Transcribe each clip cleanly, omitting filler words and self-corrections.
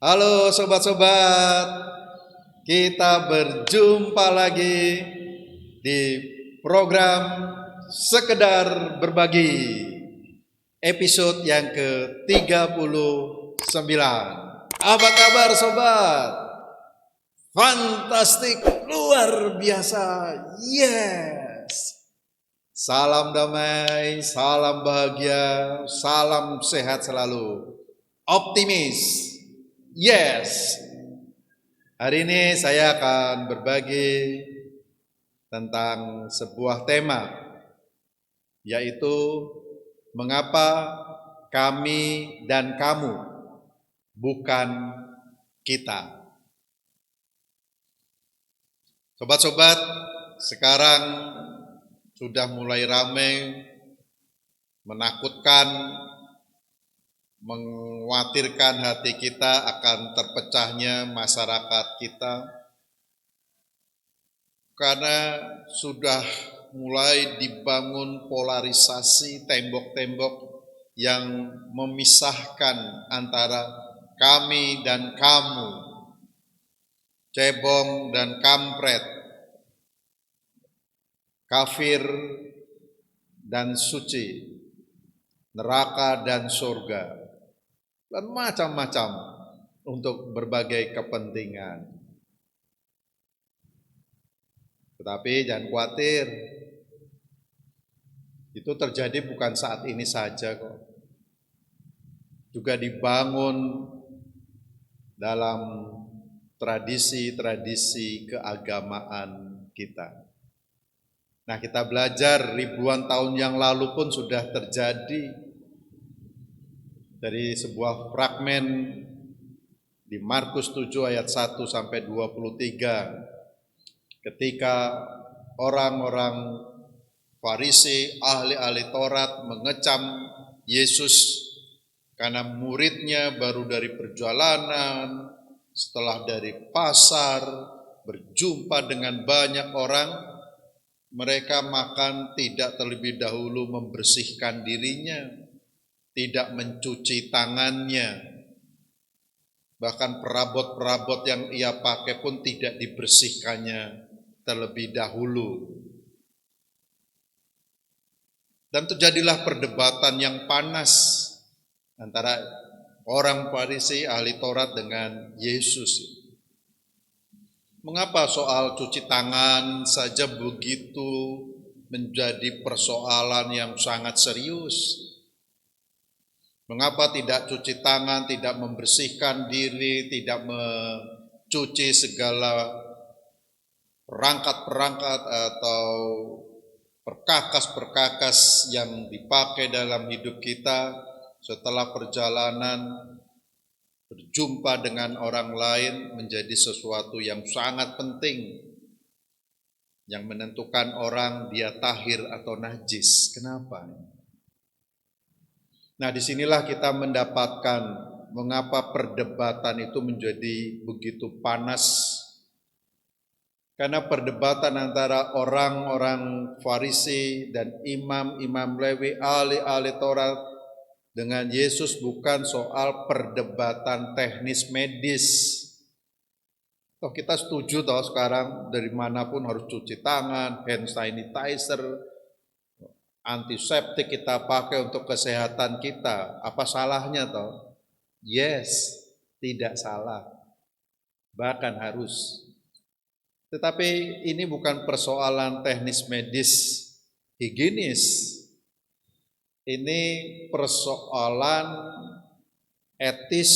Halo sobat-sobat, kita berjumpa lagi di program Sekedar Berbagi, episode yang ke-39. Apa kabar sobat? Fantastik, luar biasa, yes. Salam damai, salam bahagia, salam sehat selalu, optimis. Yes, hari ini saya akan berbagi tentang sebuah tema, yaitu mengapa kami dan kamu bukan kita. Sobat-sobat, sekarang sudah mulai ramai, menakutkan, mengkhawatirkan hati kita akan terpecahnya masyarakat kita, karena sudah mulai dibangun polarisasi, tembok-tembok yang memisahkan antara kami dan kamu, cebong dan kampret, kafir dan suci, neraka dan surga, dan macam-macam untuk berbagai kepentingan. Tetapi jangan khawatir, itu terjadi bukan saat ini saja kok. Juga dibangun dalam tradisi-tradisi keagamaan kita. Nah, kita belajar ribuan tahun yang lalu pun sudah terjadi. Dari sebuah fragmen di Markus 7 ayat 1 sampai 23, ketika orang-orang Farisi, ahli-ahli Taurat mengecam Yesus karena muridnya baru dari perjalanan, setelah dari pasar, berjumpa dengan banyak orang, mereka makan tidak terlebih dahulu membersihkan dirinya, tidak mencuci tangannya, bahkan perabot-perabot yang ia pakai pun tidak dibersihkannya terlebih dahulu. Dan terjadilah perdebatan yang panas antara orang Farisi, ahli Taurat dengan Yesus. Mengapa soal cuci tangan saja begitu menjadi persoalan yang sangat serius? Mengapa tidak cuci tangan, tidak membersihkan diri, tidak mencuci segala perangkat-perangkat atau perkakas-perkakas yang dipakai dalam hidup kita setelah perjalanan berjumpa dengan orang lain menjadi sesuatu yang sangat penting yang menentukan orang dia tahir atau najis. Kenapa? Nah, disinilah kita mendapatkan mengapa perdebatan itu menjadi begitu panas. Karena perdebatan antara orang-orang Farisi dan imam-imam Lewi, ahli-ahli Taurat dengan Yesus bukan soal perdebatan teknis medis. Toh kita setuju toh sekarang dari manapun harus cuci tangan, hand sanitizer, antiseptik kita pakai untuk kesehatan kita. Apa salahnya toh? Yes, tidak salah. Bahkan harus. Tetapi ini bukan persoalan teknis medis, higienis. Ini persoalan etis,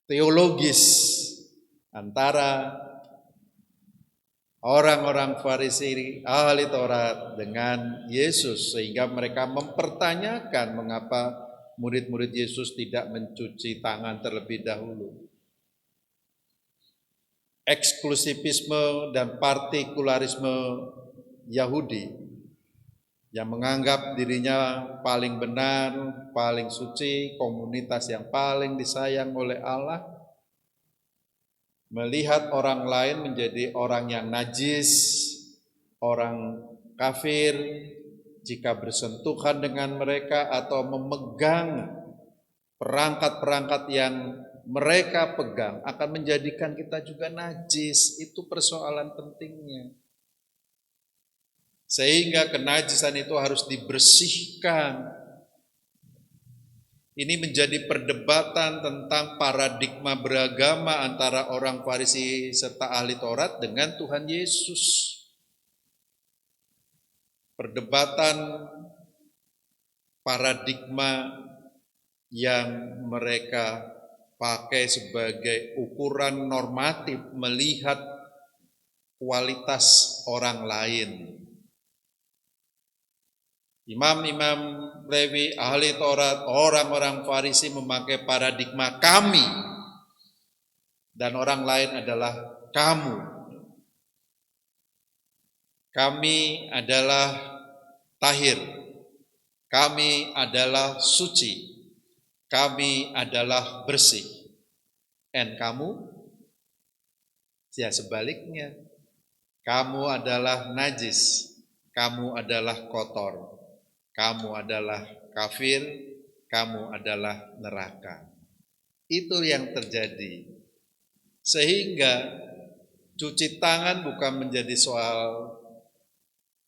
teologis antara orang-orang Farisi, ahli Taurat dengan Yesus, sehingga mereka mempertanyakan mengapa murid-murid Yesus tidak mencuci tangan terlebih dahulu. Eksklusivisme dan partikularisme Yahudi yang menganggap dirinya paling benar, paling suci, komunitas yang paling disayang oleh Allah, melihat orang lain menjadi orang yang najis, orang kafir, jika bersentuhan dengan mereka atau memegang perangkat-perangkat yang mereka pegang akan menjadikan kita juga najis. Itu persoalan pentingnya. Sehingga kenajisan itu harus dibersihkan. Ini menjadi perdebatan tentang paradigma beragama antara orang Farisi serta ahli Taurat dengan Tuhan Yesus. Perdebatan paradigma yang mereka pakai sebagai ukuran normatif melihat kualitas orang lain. Imam-imam Lewi, ahli Taurat, orang-orang Farisi memakai paradigma kami, dan orang lain adalah kamu. Kami adalah tahir, kami adalah suci, kami adalah bersih. And kamu? Ya sebaliknya, kamu adalah najis, kamu adalah kotor. Kamu adalah kafir, kamu adalah neraka. Itu yang terjadi. Sehingga cuci tangan bukan menjadi soal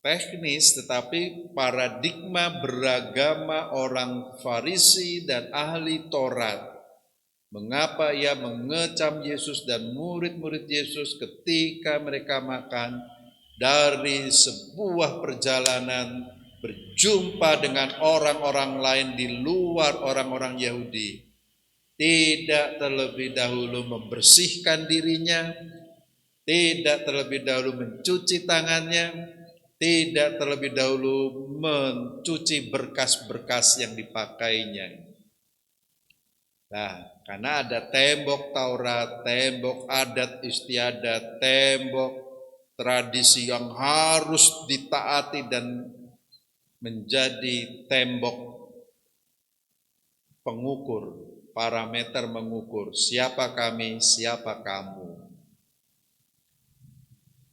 teknis, tetapi paradigma beragama orang Farisi dan ahli Taurat. Mengapa ia mengecam Yesus dan murid-murid Yesus ketika mereka makan dari sebuah perjalanan berjumpa dengan orang-orang lain di luar orang-orang Yahudi, tidak terlebih dahulu membersihkan dirinya, tidak terlebih dahulu mencuci tangannya, tidak terlebih dahulu mencuci berkas-berkas yang dipakainya. Nah, karena ada tembok Taurat, tembok adat istiadat, tembok tradisi yang harus ditaati dan menjadi tembok pengukur, parameter mengukur siapa kami, siapa kamu.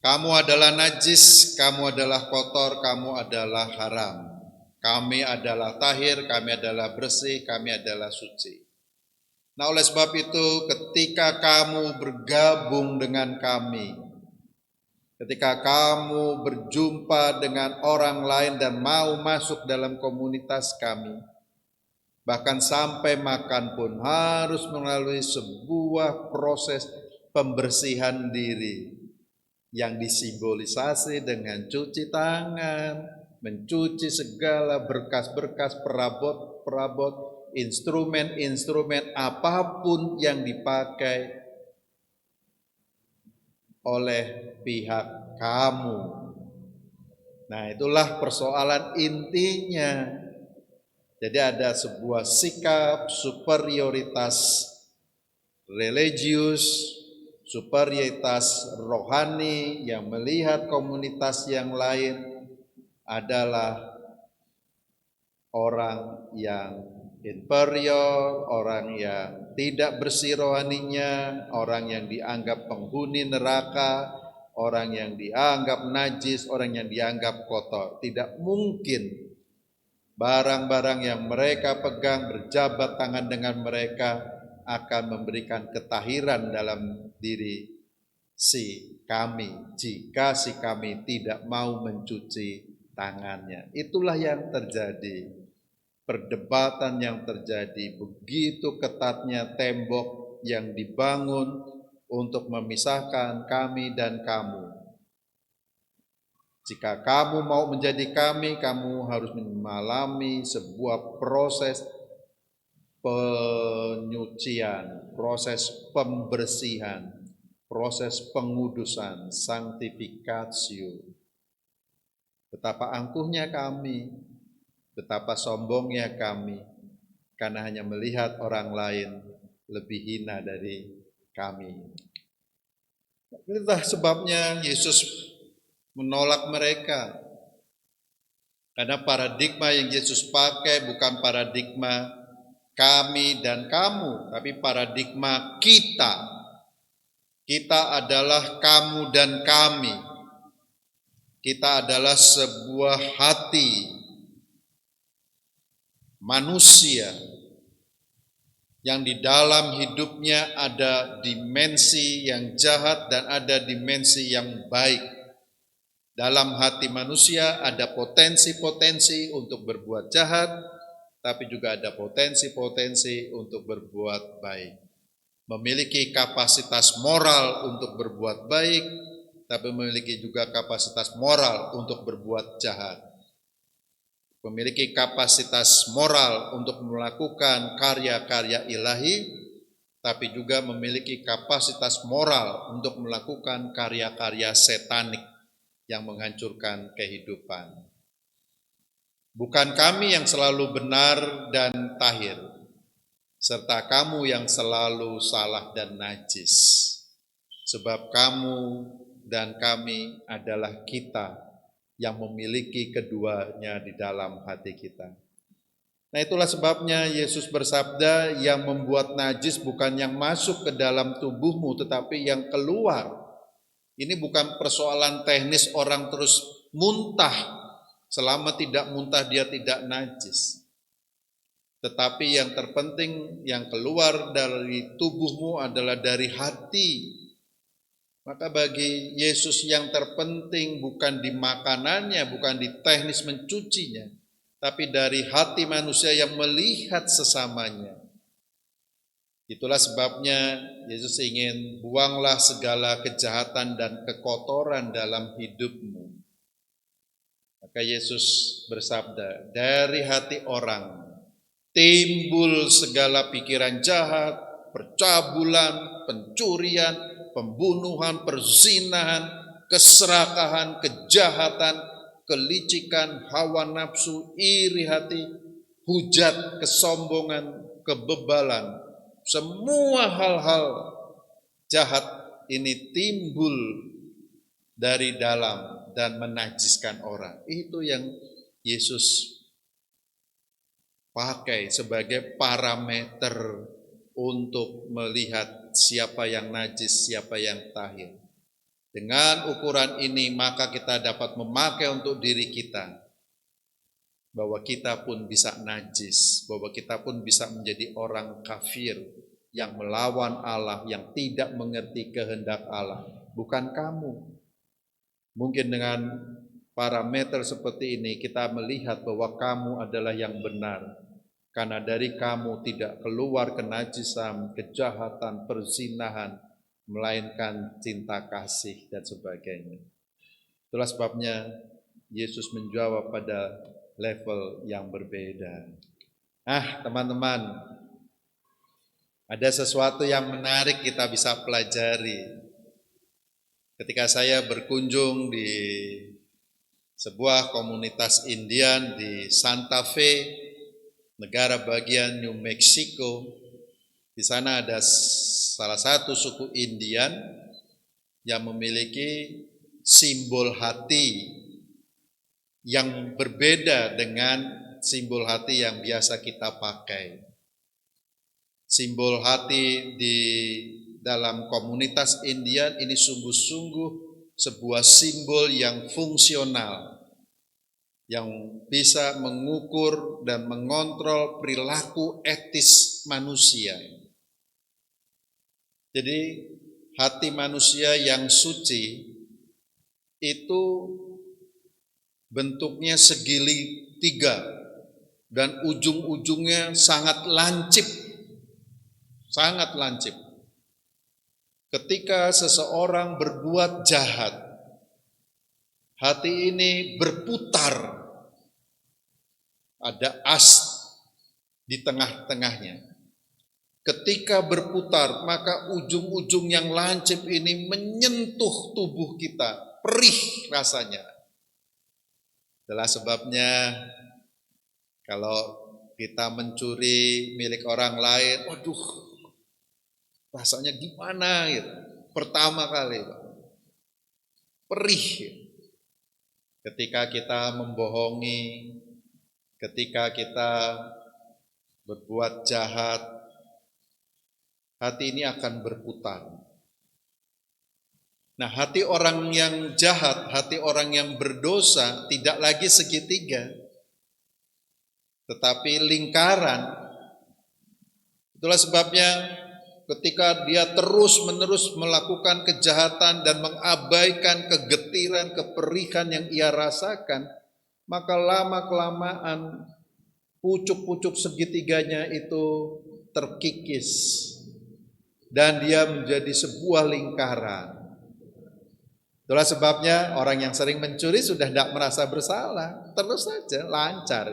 Kamu adalah najis, kamu adalah kotor, kamu adalah haram. Kami adalah tahir, kami adalah bersih, kami adalah suci. Nah, oleh sebab itu ketika kamu bergabung dengan kami, ketika kamu berjumpa dengan orang lain dan mau masuk dalam komunitas kami, bahkan sampai makan pun harus melalui sebuah proses pembersihan diri yang disimbolisasi dengan cuci tangan, mencuci segala berkas-berkas, perabot-perabot, instrumen-instrumen apapun yang dipakai oleh pihak kamu. Nah, itulah persoalan intinya. Jadi ada sebuah sikap superioritas religius, superioritas rohani yang melihat komunitas yang lain adalah orang yang inferior, orang yang tidak bersih rohaninya, orang yang dianggap penghuni neraka, orang yang dianggap najis, orang yang dianggap kotor. Tidak mungkin barang-barang yang mereka pegang berjabat tangan dengan mereka akan memberikan ketahiran dalam diri si kami jika si kami tidak mau mencuci tangannya. Itulah yang terjadi. Perdebatan yang terjadi, begitu ketatnya tembok yang dibangun untuk memisahkan kami dan kamu. Jika kamu mau menjadi kami, kamu harus mengalami sebuah proses penyucian, proses pembersihan, proses pengudusan, sanctificatio. Betapa angkuhnya kami, betapa sombongnya kami, karena hanya melihat orang lain lebih hina dari kami. Itulah sebabnya Yesus menolak mereka. Karena paradigma yang Yesus pakai bukan paradigma kami dan kamu, tapi paradigma kita. Kita adalah kamu dan kami. Kita adalah sebuah hati manusia yang di dalam hidupnya ada dimensi yang jahat dan ada dimensi yang baik. Dalam hati manusia ada potensi-potensi untuk berbuat jahat, tapi juga ada potensi-potensi untuk berbuat baik. Memiliki kapasitas moral untuk berbuat baik, tapi memiliki juga kapasitas moral untuk berbuat jahat. Memiliki kapasitas moral untuk melakukan karya-karya ilahi, tapi juga memiliki kapasitas moral untuk melakukan karya-karya setanik yang menghancurkan kehidupan. Bukan kami yang selalu benar dan tahir, serta kamu yang selalu salah dan najis. Sebab kamu dan kami adalah kita yang memiliki keduanya di dalam hati kita. Nah, itulah sebabnya Yesus bersabda, yang membuat najis bukan yang masuk ke dalam tubuhmu, tetapi yang keluar. Ini bukan persoalan teknis orang terus muntah. Selama tidak muntah dia tidak najis. Tetapi yang terpenting yang keluar dari tubuhmu adalah dari hati. Maka bagi Yesus yang terpenting bukan di makanannya, bukan di teknis mencucinya, tapi dari hati manusia yang melihat sesamanya. Itulah sebabnya Yesus ingin buanglah segala kejahatan dan kekotoran dalam hidupmu. Maka Yesus bersabda, dari hati orang timbul segala pikiran jahat, percabulan, pencurian, pembunuhan, perzinahan, keserakahan, kejahatan, kelicikan, hawa nafsu, iri hati, hujat, kesombongan, kebebalan. Semua hal-hal jahat ini timbul dari dalam dan menajiskan orang. Itu yang Yesus pakai sebagai parameter untuk melihat siapa yang najis, siapa yang tahir. Dengan ukuran ini maka kita dapat memakai untuk diri kita bahwa kita pun bisa najis, bahwa kita pun bisa menjadi orang kafir yang melawan Allah, yang tidak mengerti kehendak Allah. Bukan kamu. Mungkin dengan parameter seperti ini kita melihat bahwa kamu adalah yang benar. Karena dari kamu tidak keluar kenajisan, kejahatan, perzinahan, melainkan cinta kasih dan sebagainya. Itulah sebabnya Yesus menjawab pada level yang berbeda. Teman-teman, ada sesuatu yang menarik kita bisa pelajari. Ketika saya berkunjung di sebuah komunitas Indian di Santa Fe, negara bagian New Mexico, di sana ada salah satu suku Indian yang memiliki simbol hati yang berbeda dengan simbol hati yang biasa kita pakai. Simbol hati di dalam komunitas Indian ini sungguh-sungguh sebuah simbol yang fungsional, yang bisa mengukur dan mengontrol perilaku etis manusia. Jadi hati manusia yang suci itu bentuknya segitiga dan ujung-ujungnya sangat lancip. Sangat lancip. Ketika seseorang berbuat jahat, hati ini berputar. Ada as di tengah-tengahnya. Ketika berputar, maka ujung-ujung yang lancip ini menyentuh tubuh kita. Perih rasanya. Itulah sebabnya kalau kita mencuri milik orang lain, waduh, rasanya gimana gitu. Pertama kali, perih. Ketika kita membohongi, ketika kita berbuat jahat, hati ini akan berputar. Nah, hati orang yang jahat, hati orang yang berdosa tidak lagi segitiga, tetapi lingkaran. Itulah sebabnya ketika dia terus-menerus melakukan kejahatan dan mengabaikan kegetiran, keperihan yang ia rasakan, maka lama-kelamaan pucuk-pucuk segitiganya itu terkikis dan dia menjadi sebuah lingkaran. Itulah sebabnya orang yang sering mencuri sudah tidak merasa bersalah, terus saja lancar.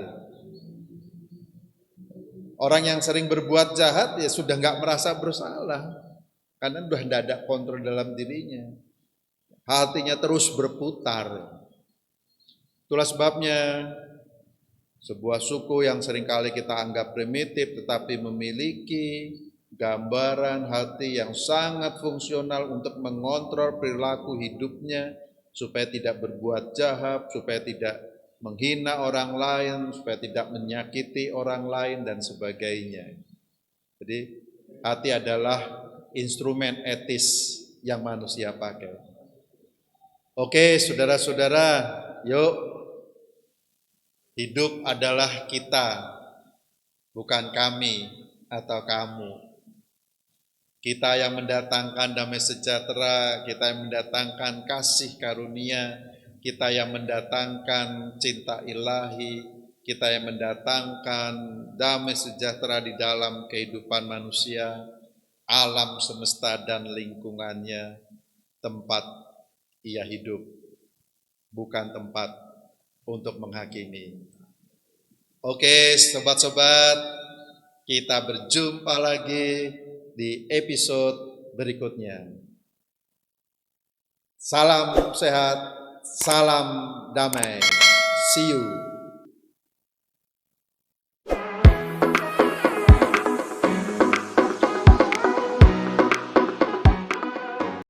Orang yang sering berbuat jahat ya sudah nggak merasa bersalah, karena sudah tidak ada kontrol dalam dirinya. Hatinya terus berputar. Itulah sebabnya sebuah suku yang seringkali kita anggap primitif tetapi memiliki gambaran hati yang sangat fungsional untuk mengontrol perilaku hidupnya supaya tidak berbuat jahat, supaya tidak menghina orang lain, supaya tidak menyakiti orang lain dan sebagainya. Jadi hati adalah instrumen etis yang manusia pakai. Oke, saudara-saudara, yuk, hidup adalah kita, bukan kami atau kamu. Kita yang mendatangkan damai sejahtera, kita yang mendatangkan kasih karunia, kita yang mendatangkan cinta ilahi, kita yang mendatangkan damai sejahtera di dalam kehidupan manusia, alam semesta dan lingkungannya, tempat ia hidup, bukan tempat untuk menghakimi. Oke, sobat-sobat, kita berjumpa lagi di episode berikutnya. Salam sehat, salam damai. See you.